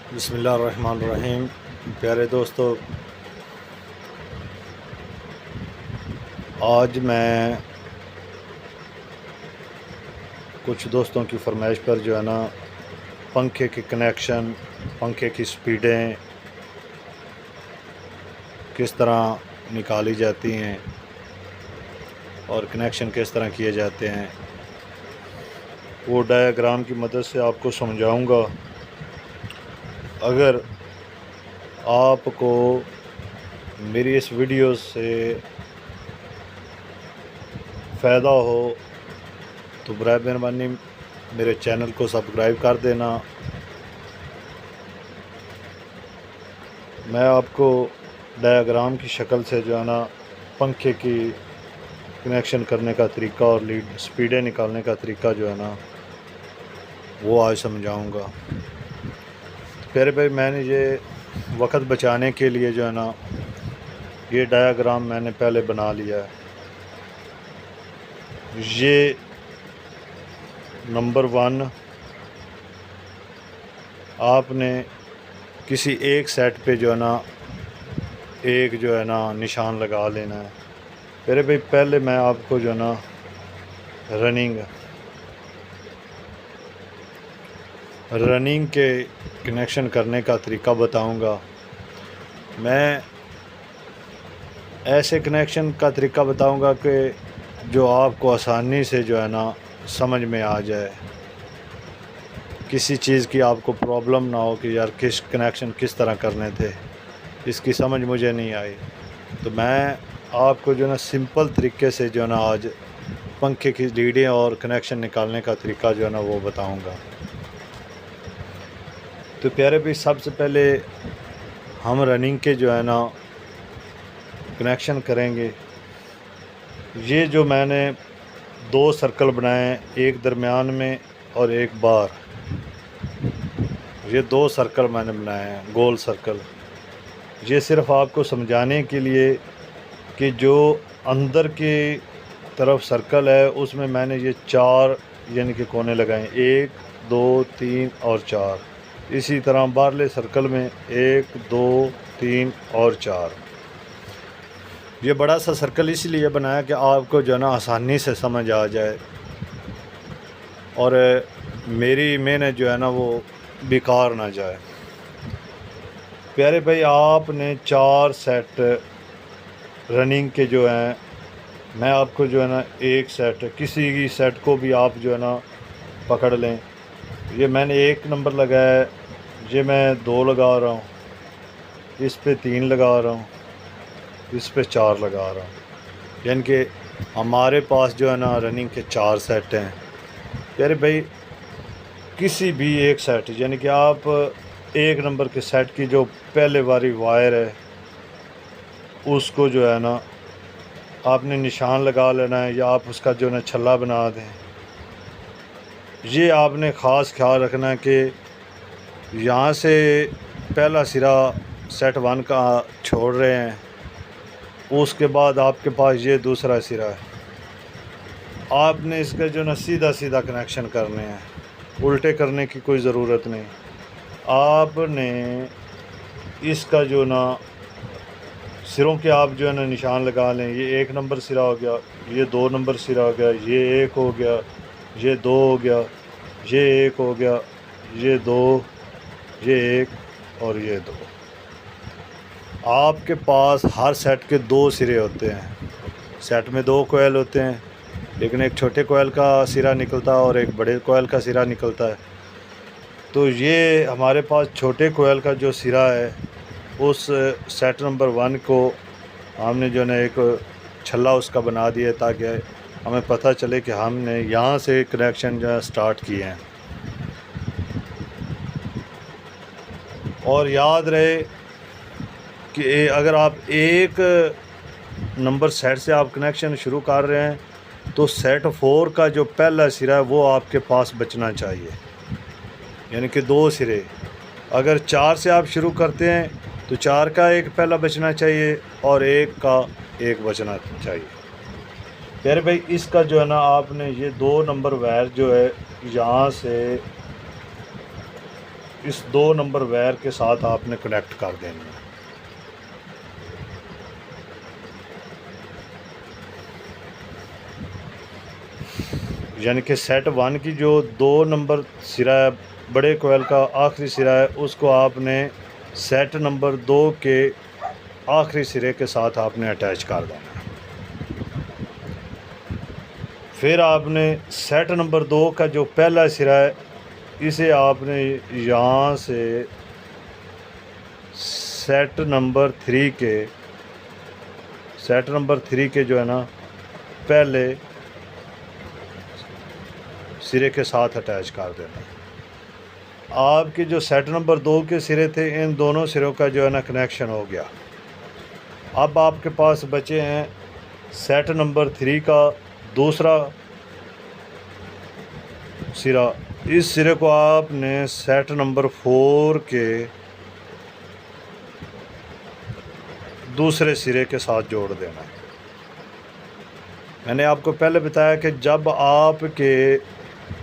बिस्मिल्लाहिर्रहमानिर्रहीम। प्यारे दोस्तों, आज मैं कुछ दोस्तों की फरमाइश पर जो है ना पंखे की कनेक्शन, पंखे की स्पीडें किस तरह निकाली जाती हैं और कनेक्शन किस तरह किए जाते हैं, वो डायग्राम की मदद से आपको समझाऊंगा। अगर आपको मेरी इस वीडियो से फ़ायदा हो तो बराए मेहरबानी मेरे चैनल को सब्सक्राइब कर देना। मैं आपको डायग्राम की शक्ल से जो है ना पंखे की कनेक्शन करने का तरीका और लीड स्पीडें निकालने का तरीका जो है ना वो आज समझाऊंगा। प्यारे भाई, मैंने ये वक्त बचाने के लिए जो है ना ये डायग्राम मैंने पहले बना लिया है। ये नंबर 1 आपने किसी एक सेट पे जो है ना एक जो है ना निशान लगा लेना है। मेरे भाई, पहले मैं आपको जो है ना रनिंग के कनेक्शन करने का तरीका बताऊंगा। मैं ऐसे कनेक्शन का तरीका बताऊंगा कि जो आपको आसानी से जो है ना समझ में आ जाए, किसी चीज़ की आपको प्रॉब्लम ना हो कि यार किस कनेक्शन किस तरह करने थे, इसकी समझ मुझे नहीं आई। तो मैं आपको जो है ना सिंपल तरीके से जो है ना आज पंखे की लीडें और कनेक्शन निकालने का तरीका जो है ना वो बताऊंगा। तो प्यारे भाई, सबसे पहले हम रनिंग के जो है ना कनेक्शन करेंगे। ये जो मैंने 2 सर्कल बनाए हैं, एक दरमियान में और एक बाहर, ये 2 सर्कल मैंने बनाए हैं, गोल सर्कल। ये सिर्फ़ आपको समझाने के लिए कि जो अंदर की तरफ सर्कल है उसमें मैंने ये 4 यानी कि कोने लगाए, 1 2 3 और 4। इसी तरह बाहरले सर्कल में 1 2 3 और 4। ये बड़ा सा सर्कल इसलिए बनाया कि आपको जो है ना आसानी से समझ आ जाए और मेरी मेहनत जो है ना वो बेकार ना जाए। प्यारे भाई, आपने 4 सेट रनिंग के जो हैं, मैं आपको जो है ना एक सेट, किसी की सेट को भी आप जो है ना पकड़ लें। ये मैंने 1 नंबर लगाया है, ये मैं 2 लगा रहा हूँ, इस पे 3 लगा रहा हूँ, इस पे 4 लगा रहा हूँ। यानी कि हमारे पास जो है ना रनिंग के 4 सेट हैं। प्यारे भाई, किसी भी एक सेट, यानी कि आप 1 नंबर के सेट की जो पहले वाली वायर है उसको जो है ना आपने निशान लगा लेना है या आप उसका जो है ना छल्ला बना दें। ये आपने ख़ास ख्याल रखना है कि यहाँ से पहला सिरा सेट 1 का छोड़ रहे हैं, उसके बाद आपके पास ये दूसरा सिरा है। आपने इसका जो ना सीधा सीधा कनेक्शन करने हैं, उल्टे करने की कोई ज़रूरत नहीं। आपने इसका जो ना सिरों के आप जो है ना निशान लगा लें। ये 1 नंबर सिरा हो गया, ये 2 नंबर सिरा हो गया, ये 1 हो गया, ये 2 हो गया, ये 1 हो गया, ये 2, ये 1 और ये 2। आपके पास हर सेट के 2 सिरे होते हैं। सेट में 2 कोयल होते हैं, लेकिन एक छोटे कोयल का सिरा निकलता है और एक बड़े कोयल का सिरा निकलता है। तो ये हमारे पास छोटे कोयल का जो सिरा है, उस सेट नंबर 1 को हमने जो है ना एक छल्ला उसका बना दिया ताकि हमें पता चले कि हमने यहाँ से कनेक्शन जो है स्टार्ट किए हैं। और याद रहे कि अगर आप 1 नंबर सेट से आप कनेक्शन शुरू कर रहे हैं तो सेट 4 का जो पहला सिरा है वो आपके पास बचना चाहिए, यानी कि 2 सिरे। अगर 4 से आप शुरू करते हैं तो 4 का एक पहला बचना चाहिए और 1 का एक बचना चाहिए। प्यारे भाई, इसका जो है ना आपने ये 2 नंबर वायर जो है यहाँ से इस 2 नंबर वायर के साथ आपने कनेक्ट कर देनी है। यानी कि सेट 1 की जो 2 नंबर सिरा है, बड़े कोयल का आखिरी सिरा है, उसको आपने सेट नंबर 2 के आखिरी सिरे के साथ आपने अटैच कर देना है। फिर आपने सेट नंबर 2 का जो पहला सिरा है, इसे आपने यहाँ से सेट नंबर 3 के जो है ना पहले सिरे के साथ अटैच कर देना। आपके जो सेट नंबर 2 के सिरे थे, इन दोनों सिरों का जो है ना कनेक्शन हो गया। अब आपके पास बचे हैं सेट नंबर 3 का दूसरा सिरा। इस सिरे को आपने सेट नंबर 4 के दूसरे सिरे के साथ जोड़ देना है। मैंने आपको पहले बताया कि जब आपके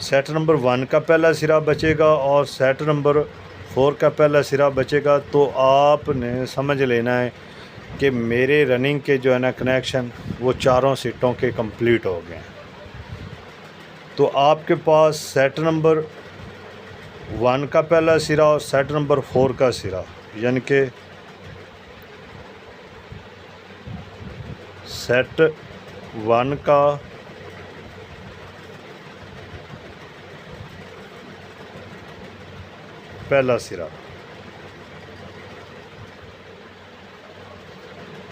सेट नंबर 1 का पहला सिरा बचेगा और सेट नंबर 4 का पहला सिरा बचेगा, तो आपने समझ लेना है कि मेरे रनिंग के जो है ना कनेक्शन वो चारों सीटों के कंप्लीट हो गए हैं। तो आपके पास सेट नंबर 1 का पहला सिरा और सेट नंबर 4 का सिरा, यानी कि सेट 1 का पहला सिरा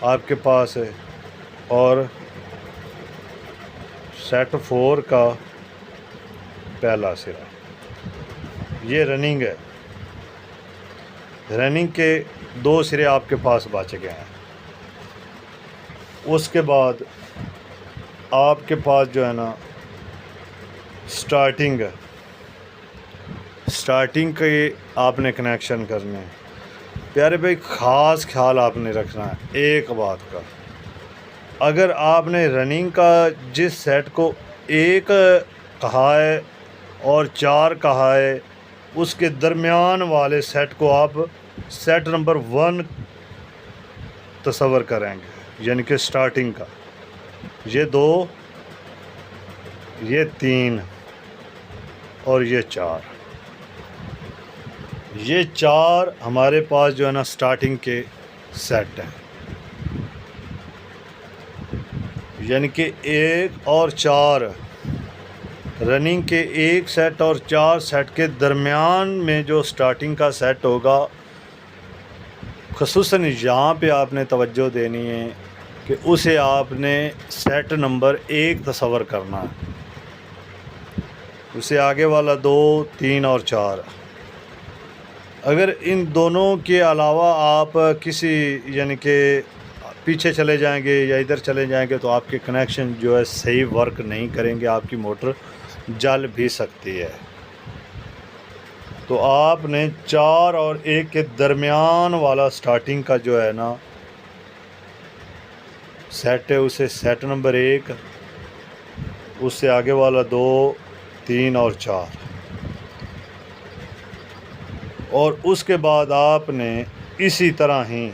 आपके पास है और सेट 4 का पहला सिरा, ये रनिंग है। रनिंग के 2 सिरे आपके पास बच गए हैं। उसके बाद आपके पास जो है ना स्टार्टिंग के आपने कनेक्शन करने हैं। प्यारे भाई, ख़ास ख्याल आपने रखना है एक बात का, अगर आपने रनिंग का जिस सेट को 1 कहा है और 4 कहा है, उसके दरमियान वाले सेट को आप सेट नंबर 1 तस्वर करेंगे, यानी कि स्टार्टिंग का। ये 2, ये 3 और ये 4, ये 4 हमारे पास जो है ना स्टार्टिंग के सेट हैं। यानी कि 1 और 4 रनिंग के 1 सेट और 4 सेट के दरमियान में जो स्टार्टिंग का सेट होगा, ख़ुसूसन यहाँ पे आपने तवज्जो देनी है कि उसे आपने सेट नंबर 1 तस्वर करना है। उसे आगे वाला 2, 3 और 4, अगर इन दोनों के अलावा आप किसी यानी कि पीछे चले जाएंगे या इधर चले जाएंगे, तो आपके कनेक्शन जो है सही वर्क नहीं करेंगे, आपकी मोटर जल भी सकती है। तो आपने 4 और 1 के दरमियान वाला स्टार्टिंग का जो है ना सेट है, उसे सेट नंबर 1, उससे आगे वाला 2, 3 और 4, और उसके बाद आपने इसी तरह ही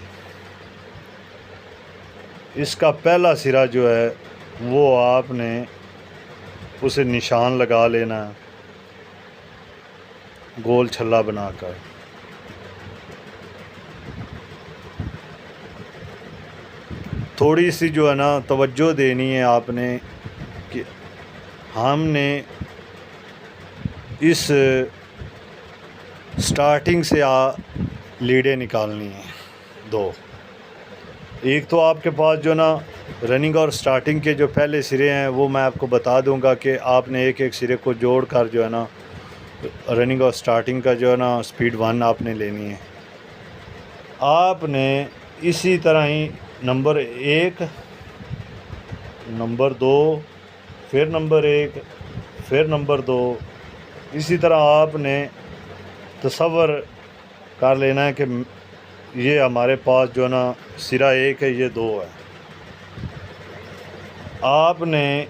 इसका पहला सिरा जो है वो आपने उसे निशान लगा लेना है गोल छल्ला बनाकर। थोड़ी सी जो है ना तवज्जो देनी है आपने कि हमने इस स्टार्टिंग से लीडें निकालनी हैं 2। एक तो आपके पास जो ना रनिंग और स्टार्टिंग के जो पहले सिरे हैं वो मैं आपको बता दूंगा कि आपने एक एक सिरे को जोड़कर जो है ना रनिंग और स्टार्टिंग का जो है ना स्पीड 1 आपने लेनी है। आपने इसी तरह ही नंबर 1, नंबर 2, फिर नंबर 1, फिर नंबर 2, इसी तरह आपने तसव्वुर कर लेना है कि ये हमारे पास जो ना सिरा 1 है, ये 2 है। आपने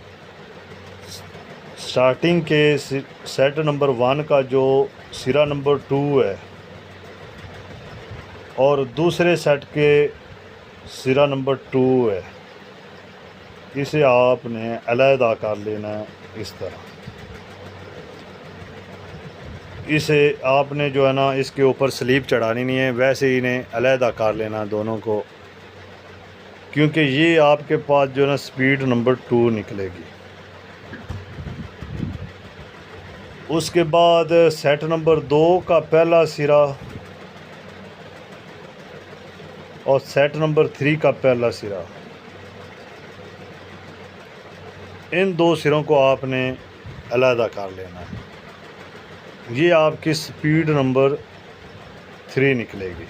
स्टार्टिंग के सेट नंबर 1 का जो सिरा नंबर 2 है और दूसरे सेट के सिरा नंबर 2 है, इसे आपने अलहदा कर लेना है। इस तरह इसे आपने जो है ना इसके ऊपर स्लीप चढ़ानी नहीं है, वैसे ही इन्हें अलहदा कर लेना दोनों को, क्योंकि ये आपके पास जो है ना स्पीड नंबर 2 निकलेगी। उसके बाद सेट नंबर 2 का पहला सिरा और सेट नंबर 3 का पहला सिरा, इन दो सिरों को आपने अलहदा कर लेना है। ये आपकी स्पीड नंबर 3 निकलेगी।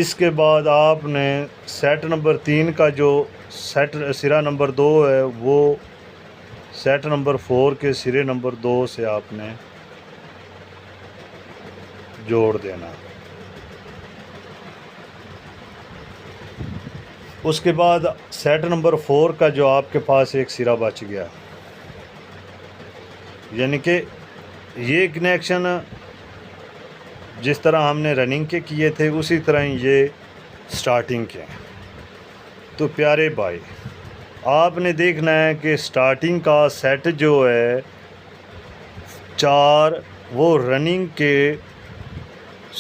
इसके बाद आपने सेट नंबर 3 का जो सेट सिरा नंबर 2 है, वो सेट नंबर 4 के सिरे नंबर 2 से आपने जोड़ देना। उसके बाद सेट नंबर 4 का जो आपके पास एक सिरा बच गया, यानी कि ये कनेक्शन जिस तरह हमने रनिंग के किए थे उसी तरह ये स्टार्टिंग के। तो प्यारे भाई, आपने देखना है कि स्टार्टिंग का सेट जो है 4, वो रनिंग के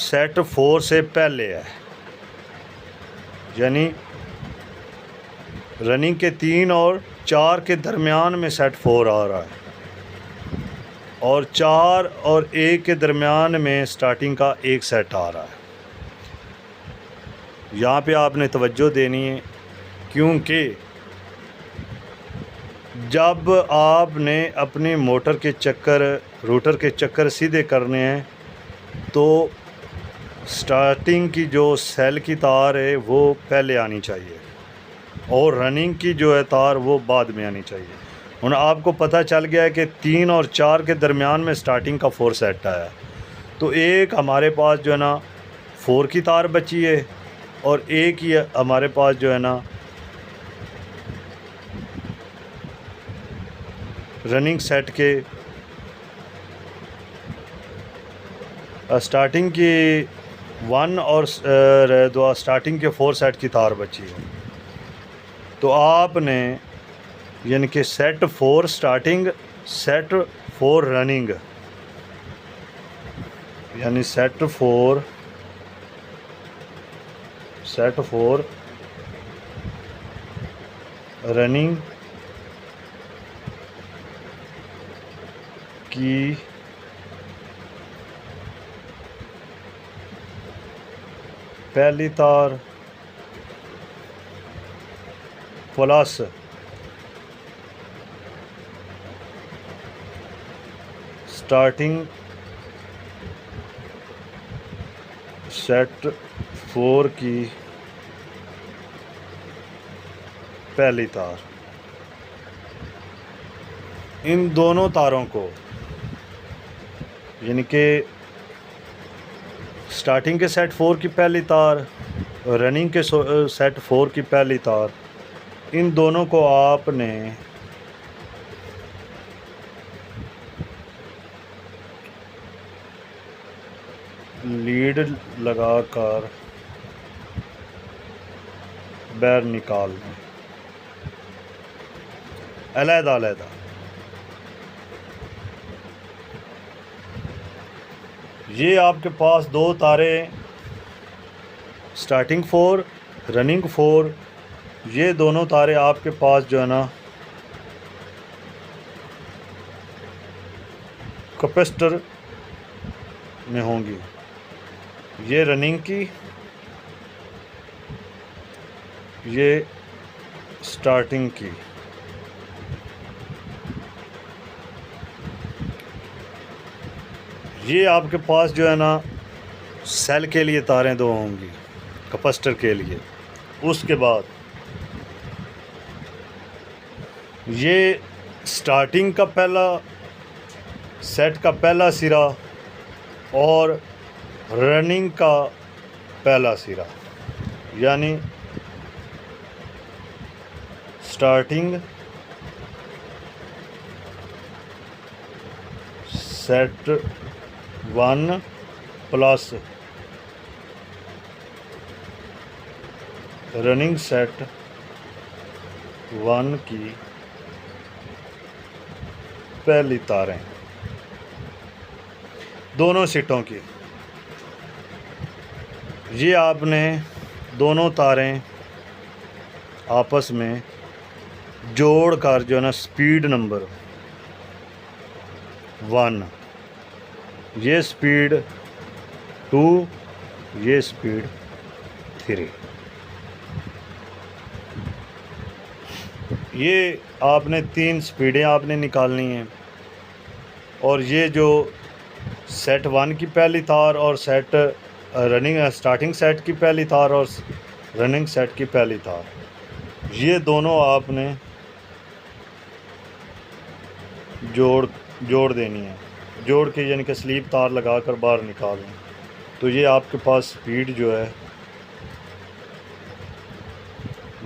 सेट 4 से पहले है, यानी रनिंग के 3 और 4 के दरमियान में सेट 4 आ रहा है, और 4 और 1 के दरमियान में स्टार्टिंग का एक सेट आ रहा है। यहाँ पे आपने तवज्जो देनी है, क्योंकि जब आपने अपने मोटर के चक्कर, रोटर के चक्कर सीधे करने हैं, तो स्टार्टिंग की जो सेल की तार है वो पहले आनी चाहिए और रनिंग की जो है तार वो बाद में आनी चाहिए। ਹੁਣ आपको पता चल गया है कि 3 और 4 के दरमियान में स्टार्टिंग का 4 सेट आया, तो एक हमारे पास जो है ना 4 की तार बची है और एक ही हमारे पास जो है ना रनिंग सेट के स्टार्टिंग की 1 और स्टार्टिंग के 4 सेट की तार बची है। तो आपने यानी कि सेट 4 स्टार्टिंग, सेट 4 रनिंग, यानी सेट 4 रनिंग की पहली तार प्लस स्टार्टिंग सेट 4 की पहली तार, इन दोनों तारों को यानी कि स्टार्टिंग के सेट 4 की पहली तार और रनिंग के सेट 4 की पहली तार, इन दोनों को आपने लीड लगाकर बैर निकाल दें अलग-अलग। ये आपके पास 2 तारे स्टार्टिंग 4 रनिंग 4, ये दोनों तारे आपके पास जो है ना कैपेसिटर में होंगी। ये रनिंग की, ये स्टार्टिंग की। ये आपके पास जो है ना सेल के लिए तारें 2 होंगी कैपेसिटर के लिए। उसके बाद ये स्टार्टिंग का पहला सेट का पहला सिरा और रनिंग का पहला सिरा, यानी starting set 1 plus running set 1 की पहली तारें दोनों सीटों की। ये आपने दोनों तारें आपस में जोड़ कर जो है ना स्पीड नंबर 1, ये स्पीड 2, ये स्पीड 3, ये आपने 3 स्पीडें आपने निकालनी हैं। और ये जो सेट 1 की पहली तार और सेट स्टार्टिंग सेट की पहली तार और रनिंग सेट की पहली तार, ये दोनों आपने जोड़ देनी है। जोड़ के यानी कि स्लीप तार लगा कर बाहर निकालें तो ये आपके पास स्पीड जो है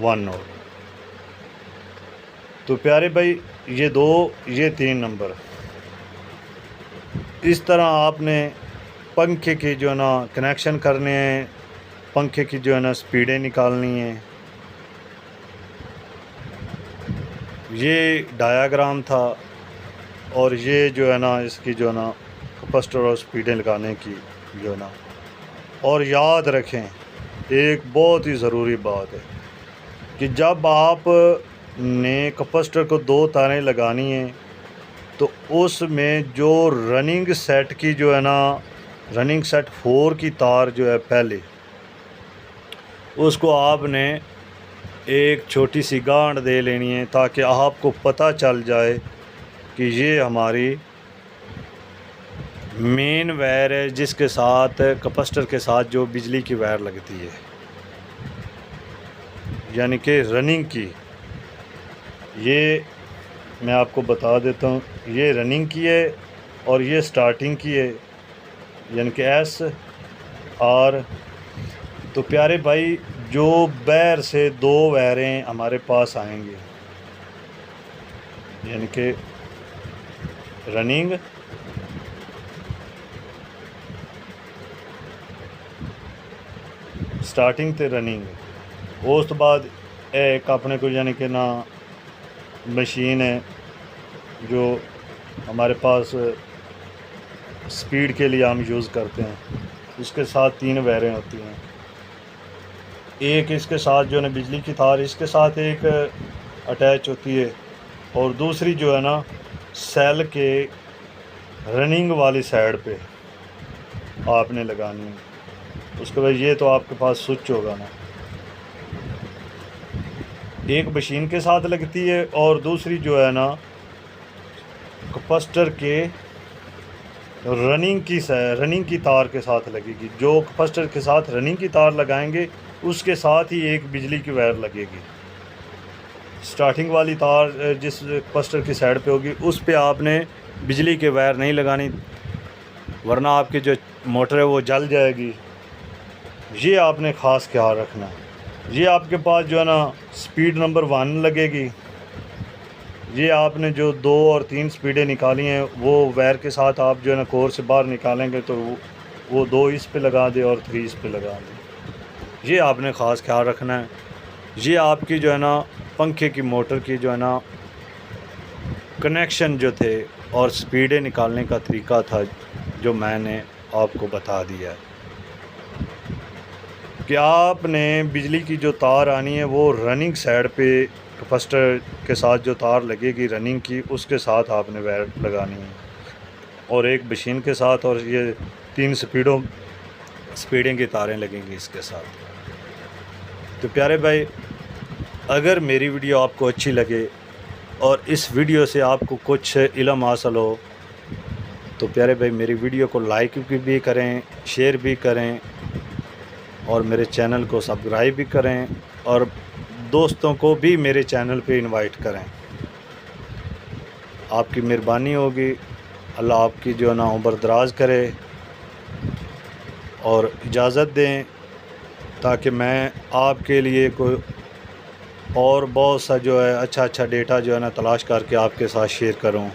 1 नॉट। तो प्यारे भाई ये 2 ये 3 नंबर, इस तरह आपने पंखे के जो है ना कनेक्शन करने हैं, पंखे की जो है ना स्पीडें निकालनी हैं। ये डायाग्राम था और ये जो है ना इसकी जो है ना कैपेसिटर और स्पीडें लगाने की जो है ना। और याद रखें एक बहुत ही ज़रूरी बात है कि जब आप ने कैपेसिटर को 2 तारें लगानी हैं तो उसमें जो रनिंग सेट की जो है ना रनिंग सेट 4 की तार जो है पहले, उसको आपने एक छोटी सी गांठ दे लेनी है ताकि आपको पता चल जाए कि ये हमारी मेन वायर है जिसके साथ कैपेसिटर के साथ जो बिजली की वायर लगती है, यानी कि रनिंग की। ये मैं आपको बता देता हूँ, ये रनिंग की है और ये स्टार्टिंग की है, यानी कि एस आर। तो प्यारे भाई जो वायर से 2 वायरें हमारे पास आएंगी, यानी कि रनिंग स्टार्टिंग ते रनिंग, उस तो बाद एक अपने को यानी कि ना मशीन है जो हमारे पास स्पीड के लिए हम यूज़ करते हैं, उसके साथ 3 वायरें होती हैं। एक इसके साथ जो है ना बिजली की तार इसके साथ एक अटैच होती है और दूसरी जो है ना सेल के रनिंग वाली साइड पे आपने लगानी है। उसके बाद ये तो आपके पास स्विच होगा ना, एक मशीन के साथ लगती है और दूसरी जो है ना कैपेसिटर के रनिंग की तार के साथ लगेगी। जो कैपेसिटर के साथ रनिंग की तार लगाएंगे उसके साथ ही एक बिजली की वायर लगेगी। स्टार्टिंग वाली तार जिस कैपेसिटर की साइड पे होगी उस पे आपने बिजली के वायर नहीं लगानी, वरना आपकी जो मोटर है वो जल जाएगी। ये आपने ख़ास ख्याल रखना है। ये आपके पास जो है ना स्पीड नंबर 1 लगेगी। ये आपने जो 2 और 3 स्पीडें निकाली हैं वो वायर के साथ आप जो है ना कोर से बाहर निकालेंगे तो वो 2 इस पे लगा दे और 3 इस पे लगा दे। ये आपने ख़ास ख्याल रखना है। ये आपकी जो है ना पंखे की मोटर की जो है ना कनेक्शन जो थे और स्पीडें निकालने का तरीका था जो मैंने आपको बता दिया है कि आपने बिजली की जो तार आनी है वो रनिंग साइड पे कैपेसिटर के साथ जो तार लगेगी रनिंग की उसके साथ आपने वायर लगानी है और एक मशीन के साथ, और ये 3 स्पीडें की तारें लगेंगी इसके साथ। तो प्यारे भाई अगर मेरी वीडियो आपको अच्छी लगे और इस वीडियो से आपको कुछ इल्म हासिल हो तो प्यारे भाई मेरी वीडियो को लाइक भी करें, शेयर भी करें और मेरे चैनल को सब्सक्राइब भी करें और दोस्तों को भी मेरे चैनल पे इनवाइट करें। आपकी मेहरबानी होगी। अल्लाह आपकी जो है ना उम्र दराज करे और इजाज़त दें ताकि मैं आपके लिए कोई और बहुत सा जो है अच्छा डेटा जो है ना तलाश करके आपके साथ शेयर करूं।